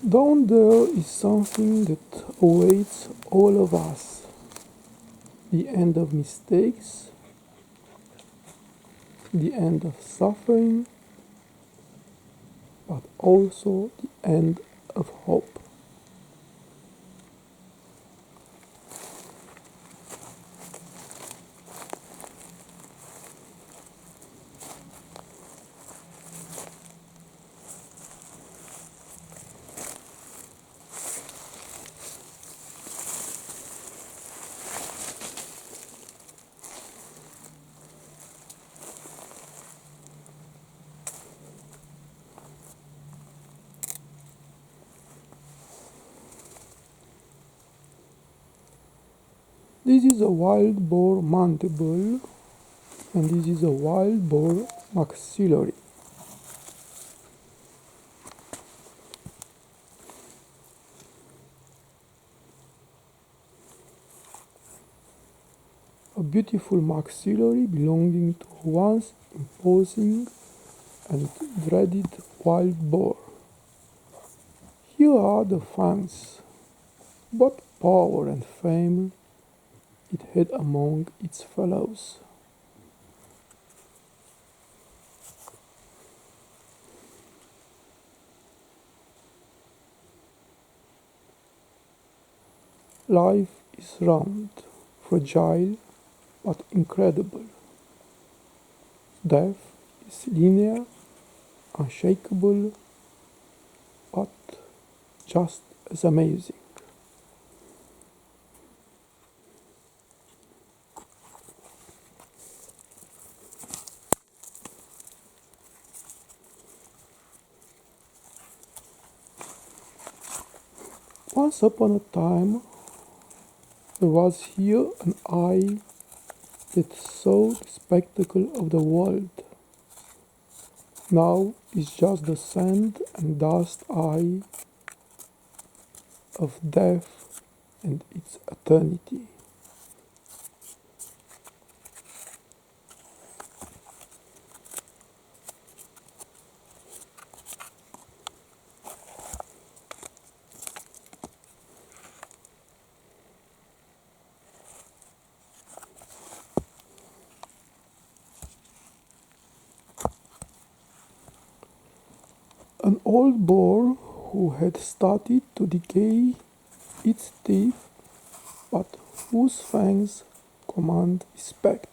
Down there is something that awaits all of us: the end of mistakes, the end of suffering, but also the end of hope. This is a wild boar mandible, and this is a wild boar maxillary. A beautiful maxillary belonging to a once imposing and dreaded wild boar. Here are the fangs, what power and fame it had among its fellows. Life is round, fragile, but incredible. Death is linear, unshakable, but just as amazing. Once upon a time, there was here an eye that saw the spectacle of the world. Now it's just the sand and dust eye of death and its eternity. An old boar who had started to decay its teeth, but whose fangs command respect.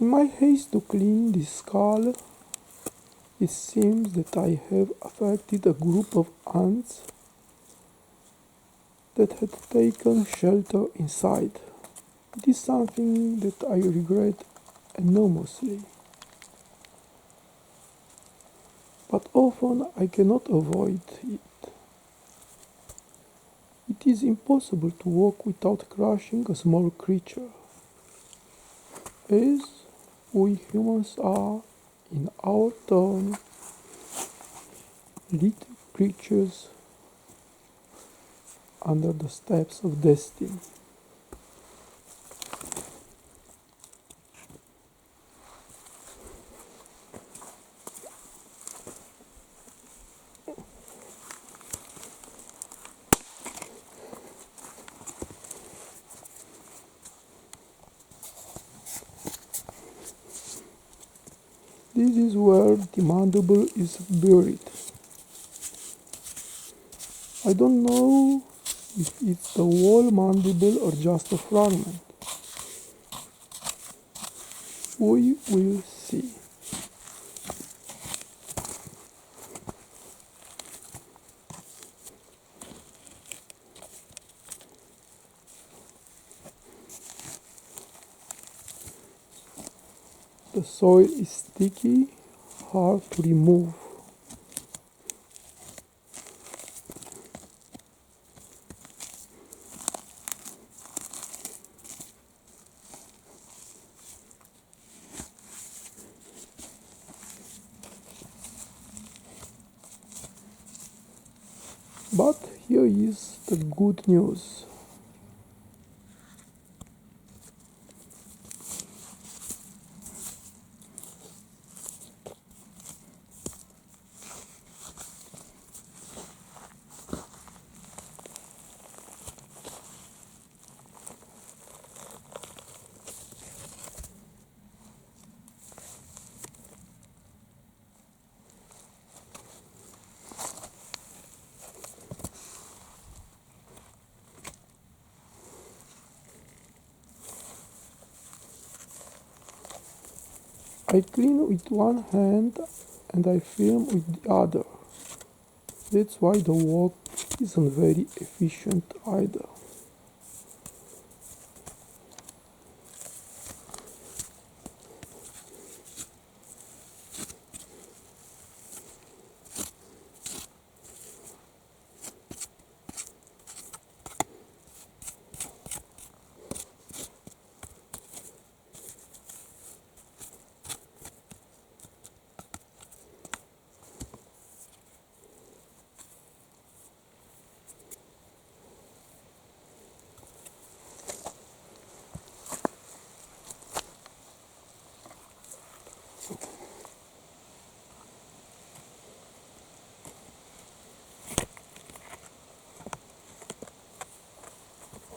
In my haste to clean this skull, it seems that I have affected a group of ants that had taken shelter inside. It is something that I regret enormously, but often I cannot avoid it. It is impossible to walk without crushing a small creature, as we humans are, in our turn, little creatures under the steps of destiny. This is where the mandible is buried. I don't know if it's the whole mandible or just a fragment. We will see. The soil is sticky, hard to remove. But here is the good news. I clean with one hand and I film with the other. That's why the work isn't very efficient either.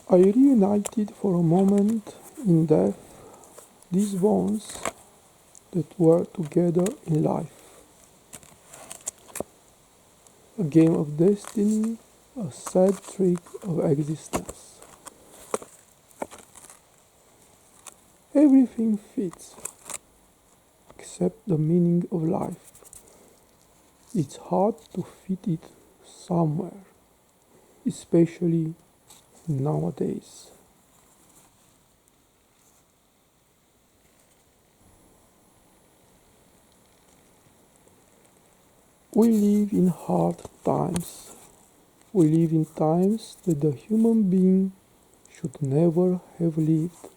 I reunited for a moment in death these bones that were together in life. A game of destiny, a sad trick of existence. Everything fits, except the meaning of life. It's hard to fit it somewhere, especially nowadays. We live in hard times. We live in times that the human being should never have lived.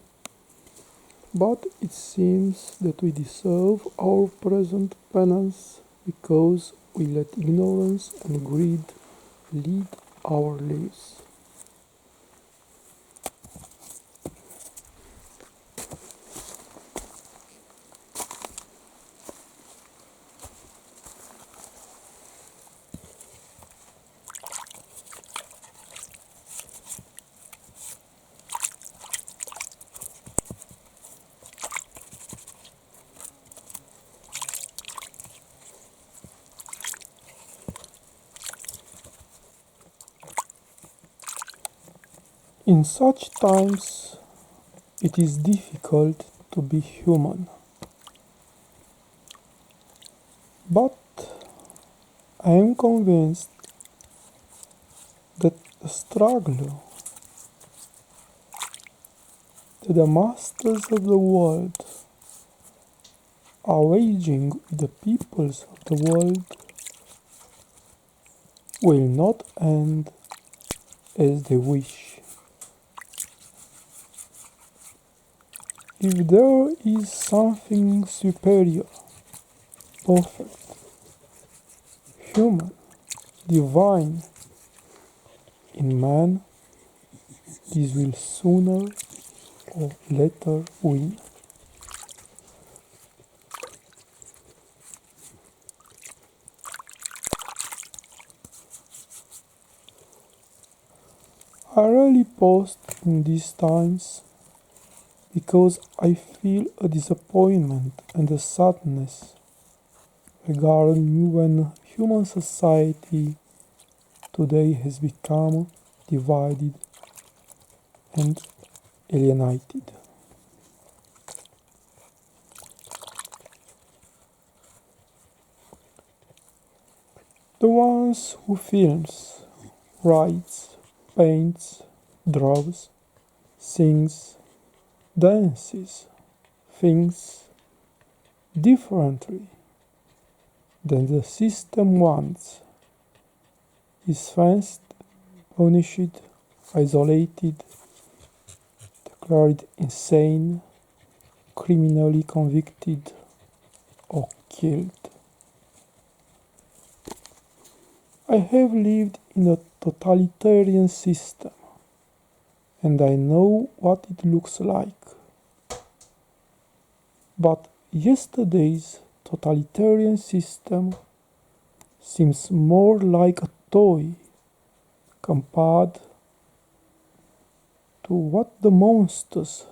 But it seems that we deserve our present penance because we let ignorance and greed lead our lives. In such times, it is difficult to be human. But I am convinced that the struggle that the masters of the world are waging with the peoples of the world will not end as they wish. If there is something superior, perfect, human, divine in man, this will sooner or later win. I rarely post in these times because I feel a disappointment and a sadness regarding when human society today has become divided and alienated. The ones who films, writes, paints, draws, sings, dances, thinks differently than the system wants, is fenced, punished, isolated, declared insane, criminally convicted, or killed. I have lived in a totalitarian system, and I know what it looks like. But yesterday's totalitarian system seems more like a toy compared to what the monsters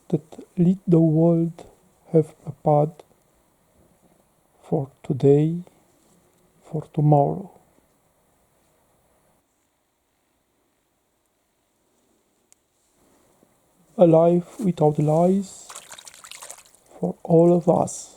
that lead the world have prepared for today, for tomorrow. A life without lies for all of us.